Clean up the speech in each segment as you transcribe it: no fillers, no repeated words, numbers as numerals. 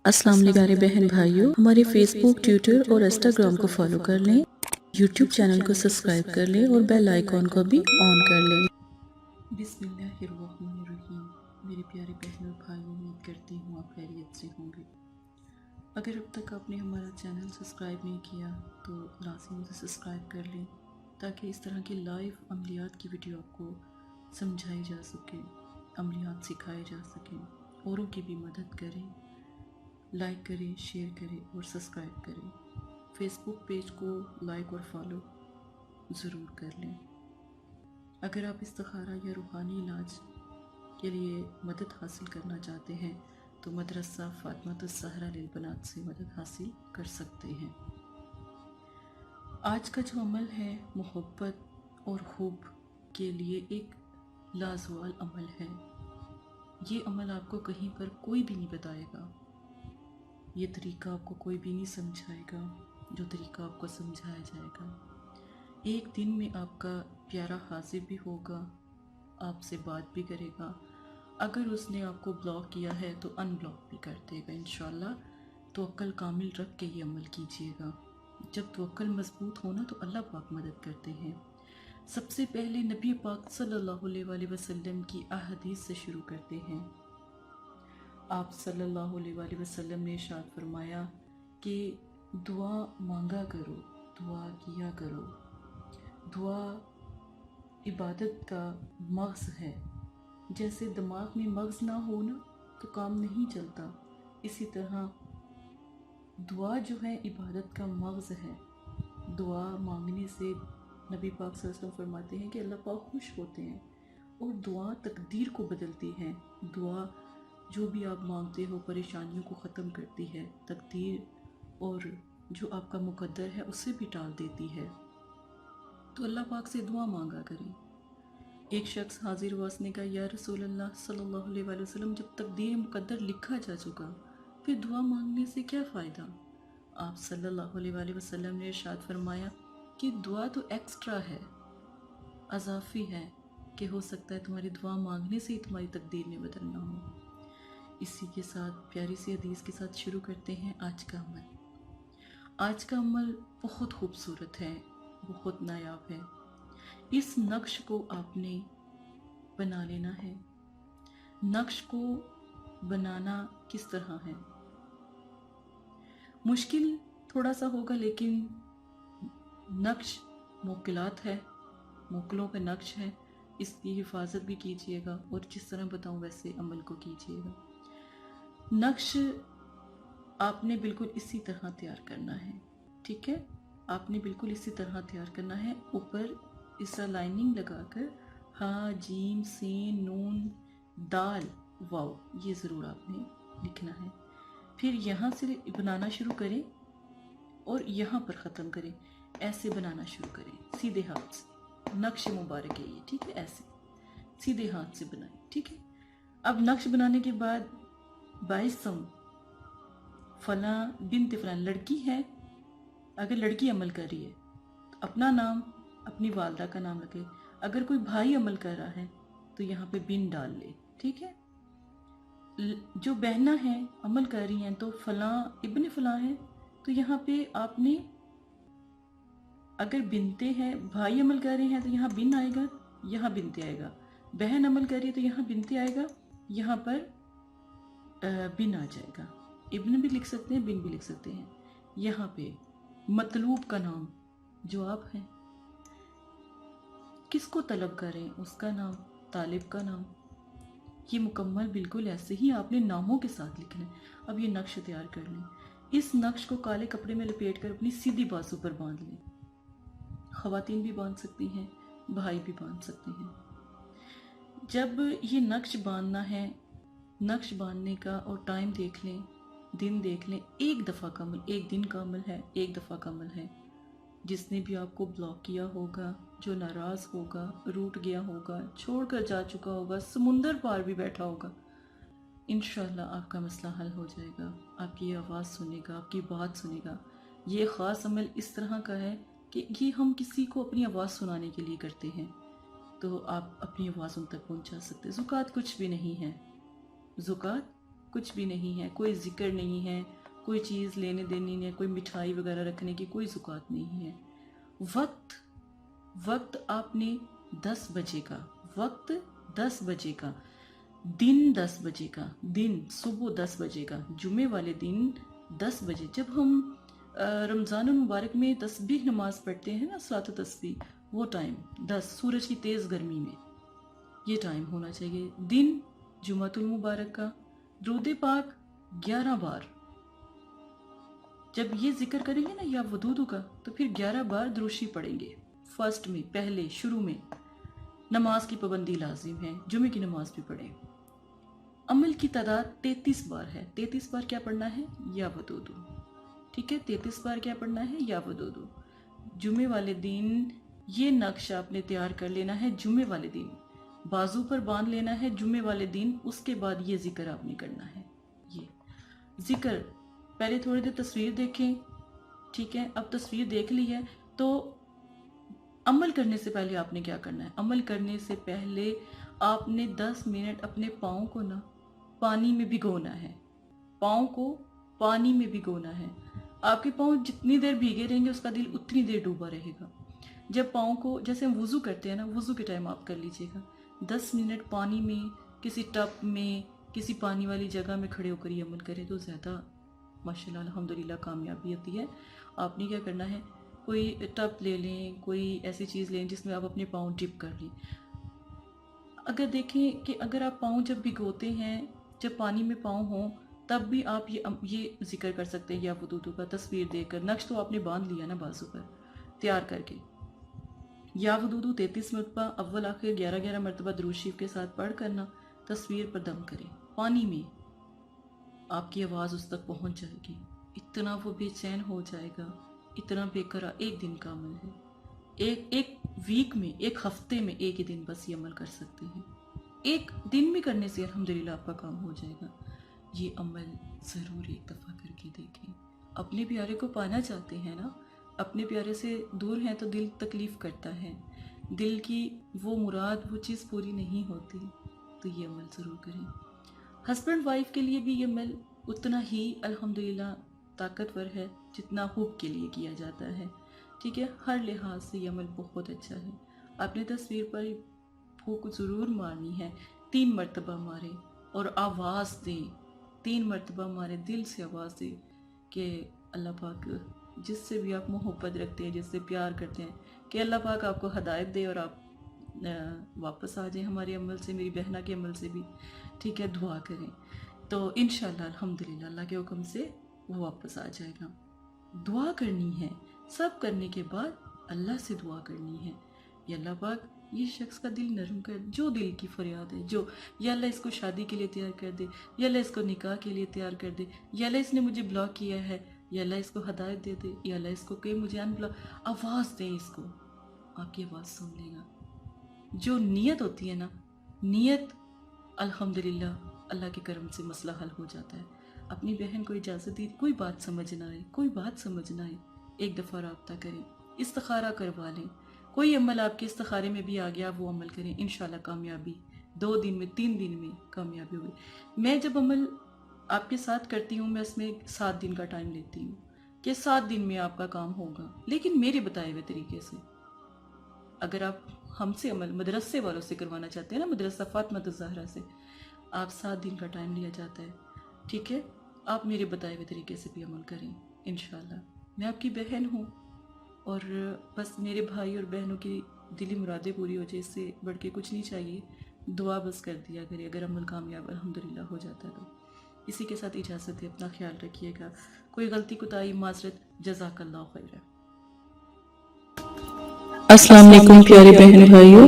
अस्सलाम वालेकुम प्यारे बहन भाइयों, हमारे फेसबुक, ट्विटर और इंस्टाग्राम को फॉलो कर लें, यूट्यूब चैनल को सब्सक्राइब कर लें और बेल आइकॉन को भी ऑन कर लें। बिस्मिल्लाहिर्रहमानिर्रहीम। मेरे प्यारे बहनों और भाइयों, उम्मीद करती हूँ आप खैरियत से होंगे। अगर अब तक आपने हमारा चैनल सब्सक्राइब नहीं किया तो लाज़िम उसे सब्सक्राइब कर लें, ताकि इस तरह की लाइव अमलियात की वीडियो आपको समझाई जा सके, अमलियात सिखाए जा सकें, औरों की भी मदद करें। लाइक करें, शेयर करें और सब्सक्राइब करें। फेसबुक पेज को लाइक और फॉलो ज़रूर कर लें। अगर आप इस्तिखारा या रूहानी इलाज के लिए मदद हासिल करना चाहते हैं तो मदरसा फातिमातुज़ ज़हरा लिल बनात से मदद हासिल कर सकते हैं। आज का जो अमल है मोहब्बत और हुब के लिए एक लाजवाल अमल है। ये अमल आपको कहीं पर कोई भी नहीं बताएगा, ये तरीका आपको कोई भी नहीं समझाएगा जो तरीका आपको समझाया जाएगा। एक दिन में आपका प्यारा हाजिर भी होगा, आपसे बात भी करेगा। अगर उसने आपको ब्लॉक किया है तो अनब्लॉक भी कर देगा इंशाल्लाह। तवक्कल कामिल रख के ये अमल कीजिएगा। जब तवक्कल मजबूत हो ना तो अल्लाह पाक मदद करते हैं। सबसे पहले नबी पाक सल्लल्लाहु अलैहि वसल्लम की अहदीस से शुरू करते हैं। आप सल्लल्लाहु अलैहि वसल्लम ने इरशाद फरमाया कि दुआ मांगा करो, दुआ किया करो। दुआ इबादत का मग़ज़ है। जैसे दिमाग में मग़ज़ ना हो ना तो काम नहीं चलता, इसी तरह दुआ जो है इबादत का मग़ज़ है। दुआ मांगने से नबी पाक सल्लल्लाहु अलैहि वसल्लम फरमाते हैं कि अल्लाह पाक खुश होते हैं और दुआ तकदीर को बदलती है। दुआ जो भी आप मांगते हो परेशानियों को ख़त्म करती है, तकदीर और जो आपका मुकद्दर है उससे भी टाल देती है। तो अल्लाह पाक से दुआ मांगा करें। एक शख्स हाजिर हुआ, उसने कहा या रसूल अल्लाह सल्लल्लाहु अलैहि वसल्लम, जब तकदीर मुकद्दर लिखा जा चुका फिर दुआ मांगने से क्या फ़ायदा? आप सल्लल्लाहु अलैहि वसल्लम ने इरशाद फरमाया कि दुआ तो एक्स्ट्रा है, अज़ाफ़ी है, कि हो सकता है तुम्हारी दुआ मांगने से ही तुम्हारी तकदीर में बदलना हो। इसी के साथ प्यारी सी हदीस के साथ शुरू करते हैं आज का अमल। आज का अमल बहुत खूबसूरत है, बहुत नायाब है। इस नक्श को आपने बना लेना है। नक्श को बनाना किस तरह है? मुश्किल थोड़ा सा होगा, लेकिन नक्श मोकिलात है, मोकलों पे नक्श है। इसकी हिफाजत भी कीजिएगा और जिस तरह बताऊं वैसे अमल को कीजिएगा। नक्श आपने बिल्कुल इसी तरह तैयार करना है, ठीक है? आपने बिल्कुल इसी तरह तैयार करना है। ऊपर इस तरह लाइनिंग लगाकर हा, जीम, सीन, नून, दाल, वाव, ये ज़रूर आपने लिखना है। फिर यहाँ से बनाना शुरू करें और यहाँ पर ख़त्म करें। ऐसे बनाना शुरू करें सीधे हाथ से। नक्श मुबारक है ये, ठीक है? ऐसे सीधे हाथ से बनाएं, ठीक है? अब नक्श बनाने के बाद 22 फला बिन्त फलान लड़की है। अगर लड़की अमल कर रही है तो अपना नाम, अपनी वालदा का नाम लगे। अगर कोई भाई अमल कर रहा है तो यहाँ पे बिन डाल ले, ठीक है? जो बहना है अमल कर रही हैं तो फला इब्न फला है तो यहाँ पे आपने, अगर बिनते हैं, भाई अमल कर रहे हैं तो यहाँ बिन आएगा, यहाँ बिनते आएगा। बहन अमल कर रही है तो यहाँ बिनते आएगा, यहाँ पर बिन आ जाएगा। इब्न भी लिख सकते हैं, बिन भी लिख सकते हैं। यहाँ पे मतलूब का नाम, जो आप हैं, किसको तलब करें उसका नाम, तालिब का नाम, ये मुकम्मल बिल्कुल ऐसे ही आपने नामों के साथ लिखना है। अब ये नक्श तैयार कर लें। इस नक्श को काले कपड़े में लपेट कर अपनी सीधी बाजू पर बांध लें। ख़वातीन भी बांध सकती हैं, भाई भी बांध सकते हैं। जब ये नक्श बांधना है, नक्श बांधने का और टाइम देख लें, दिन देख लें। एक दफ़ा का अमल, एक दिन का अमल है, एक दफ़ा का अमल है। जिसने भी आपको ब्लॉक किया होगा, जो नाराज़ होगा, रूठ गया होगा, छोड़कर जा चुका होगा, समुंदर पार भी बैठा होगा, इंशाअल्लाह आपका मसला हल हो जाएगा। आपकी आवाज़ सुनेगा, आपकी बात सुनेगा। ये ख़ास अमल इस तरह का है कि ये हम किसी को अपनी आवाज़ सुनाने के लिए करते हैं, तो आप अपनी आवाज़ उन तक पहुँचा सकते हैं। ज़ुकात कुछ भी नहीं है, ज़ुकात कुछ भी नहीं है, कोई ज़िक्र नहीं है, कोई चीज़ लेने देनी नहीं है, कोई मिठाई वगैरह रखने की कोई ज़ुकात नहीं है। वक्त आपने 10 बजे का, वक्त 10 बजे का, दिन 10 बजे का, दिन सुबह 10 बजे का, जुमे वाले दिन 10 बजे। जब हम रमज़ान मुबारक में तस्बीह नमाज पढ़ते हैं ना, सलात तस्बीह, वो टाइम 10 सूरज की तेज़ गर्मी में ये टाइम होना चाहिए। दिन जुमातुल मुबारक का, दुरूद पाक 11 बार। जब ये जिक्र करेंगे ना या वदूदू का, तो फिर 11 बार दुरूशी पढ़ेंगे। फर्स्ट में, पहले शुरू में नमाज की पाबंदी लाजिम है, जुमे की नमाज भी पढ़ें। अमल की तादाद 33 बार है। 33 बार क्या पढ़ना है? या वदूदू। ठीक है, 33 बार क्या पढ़ना है? या वदूदू। जुमे वाले दिन ये नक्श आपने तैयार कर लेना है, जुमे वाले दिन बाजू पर बांध लेना है जुमे वाले दिन। उसके बाद ये जिक्र आपने करना है। ये जिक्र पहले थोड़ी देर तस्वीर देखें, ठीक है। अब तस्वीर देख ली है तो अमल करने से पहले आपने क्या करना है? अमल करने से पहले आपने 10 मिनट अपने पाँव को ना पानी में भिगोना है। पाँव को पानी में भिगोना है। आपके पाँव जितनी देर भीगे रहेंगे उसका दिल उतनी देर डूबा रहेगा। जब पाँव को, जैसे हम वुज़ू करते हैं ना, वुज़ू के टाइम आप कर लीजिएगा। 10 मिनट पानी में, किसी टब में, किसी पानी वाली जगह में खड़े होकर ये अमल करें तो ज़्यादा माशाल्लाह अल्हम्दुलिल्लाह कामयाबी होती है। आपने क्या करना है, कोई टब ले लें, कोई ऐसी चीज़ लें जिसमें आप अपने पाँव डिप कर लें। अगर देखें कि अगर आप पाँव जब भिगोते हैं, जब पानी में पाँव हों, तब भी आप ये जिक्र कर सकते हैं या वदूदू का, तस्वीर देकर। नक्श तो आपने बांध लिया ना बाजू पर तैयार करके। या वदूदू 33 मरतबा अव्वल आखिर 11-11 मरतबा दुरूद शरीफ के साथ पढ़ करना, तस्वीर पर दम करें पानी में। आपकी आवाज़ उस तक पहुंच जाएगी, इतना वो बेचैन हो जाएगा, इतना बेकरार। एक दिन का अमल है, एक वीक में, एक हफ्ते में एक ही दिन बस ये अमल कर सकते हैं। एक दिन में करने से अल्हम्दुलिल्लाह आपका काम हो जाएगा। ये अमल ज़रूर एक दफ़ा करके देखें। अपने प्यारे को पाना चाहते हैं ना, अपने प्यारे से दूर हैं तो दिल तकलीफ़ करता है, दिल की वो मुराद, वो चीज़ पूरी नहीं होती, तो ये अमल ज़रूर करें। हस्बैंड वाइफ के लिए भी ये अमल उतना ही अल्हम्दुलिल्लाह ताकतवर है जितना हुक के लिए किया जाता है। ठीक है, हर लिहाज से ये अमल बहुत अच्छा है। आपने तस्वीर पर फूक ज़रूर मारनी है, 3 मरतबा मारें और आवाज़ दें, 3 मरतबा मारें, दिल से आवाज़ दें कि अल्लाह पाक जिससे भी आप मोहब्बत रखते हैं, जिससे प्यार करते हैं, कि अल्लाह पाक आपको हदायत दे और आप वापस आ जाएं हमारे अमल से, मेरी बहना के अमल से भी। ठीक है, दुआ करें तो इंशाअल्लाह अल्हम्दुलिल्लाह अल्लाह के हुक्म से वो वापस आ जाएगा। दुआ करनी है, सब करने के बाद अल्लाह से दुआ करनी है, या अल्लाह पाक ये शख्स का दिल नरम कर, जो दिल की फरियाद है, जो या अल्लाह इसको शादी के लिए तैयार कर दे, या अल्लाह इसको निकाह के लिए तैयार कर दे, या अल्लाह इसने मुझे ब्लॉक किया है, या अल्लाह इसको हदायत दे दे, या अल्लाह इसको कहे मुझे अनब्लॉक। आवाज़ दें इसको, आपकी आवाज़ सुन लेगा। जो नीयत होती है ना, नीयत अल्हम्दुलिल्लाह अल्लाह के करम से मसला हल हो जाता है। अपनी बहन को इजाज़त दी, कोई बात समझ ना आए, कोई बात समझ ना आए, एक दफ़ा रब्ता करें, इस्तिखारा करवा लें। कोई अमल आपके इस्तिखारे में भी आ गया, वो अमल करें, इंशाल्लाह कामयाबी 2 दिन में, 3 दिन में कामयाबी होगी। मैं जब अमल आपके साथ करती हूँ, मैं इसमें 7 दिन का टाइम लेती हूँ कि 7 दिन में आपका काम होगा, लेकिन मेरे बताए हुए तरीके से। अगर आप हमसे अमल मदरसे वालों से करवाना चाहते हैं ना, मदरसा फातिमा ज़हरा से, आप 7 दिन का टाइम लिया जाता है। ठीक है, आप मेरे बताए हुए तरीके से भी अमल करें इंशाल्लाह। मैं आपकी बहन हूँ और बस मेरे भाई और बहनों की दिली मुरादें पूरी हो जाए, इससे बढ़ के कुछ नहीं चाहिए। दुआ बस कर दिया करिए, अगर अमल कामयाब अल्हम्दुलिल्लाह हो जाता है तो। इसी के साथ इजाज़त है, अपना ख्याल रखिएगा। कोई गलती कोताही माज़रत, जज़ाकल्लाह खैर। अस्सलाम वालेकुम प्यारे बहन भाइयों,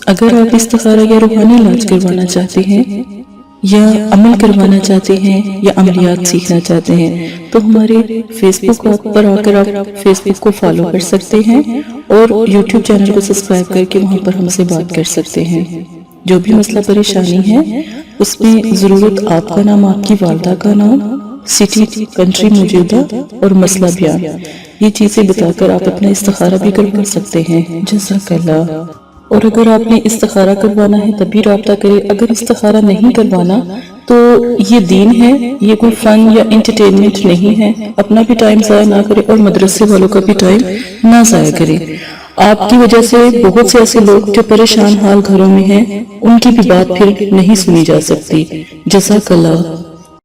अगर आप इस्तिखारा या रूहानी इलाज करवाना चाहते हैं या अमल करवाना चाहते हैं या अमलियात सीखना चाहते हैं तो हमारे फेसबुक पर आकर आप फेसबुक को फॉलो कर सकते हैं और यूट्यूब चैनल को सब्सक्राइब करके वहां पर हमसे बात कर सकते हैं। जो भी मसला परेशानी है उसमें ज़रूरत आपका नाम, आपकी वालदा का नाम, सिटी, कंट्री मौजूदा और मसला बयान, ये चीज़ें बताकर आप अपना इस्तिखारा भी करवा सकते हैं। जज़ाकल्लाह। और अगर आपने इस्तिखारा करवाना है तभी राब्ता करें, अगर इस्तिखारा नहीं करवाना تو یہ دین ہے، یہ کوئی فن یا انٹرٹینمنٹ نہیں ہے۔ اپنا بھی ٹائم ضائع نہ کرے اور مدرسے والوں کا بھی ٹائم نہ ضائع کرے۔ آپ کی وجہ سے بہت سے ایسے لوگ جو پریشان حال گھروں میں ہیں، ان کی بھی بات پھر نہیں سنی جا سکتی۔ جزاک اللہ۔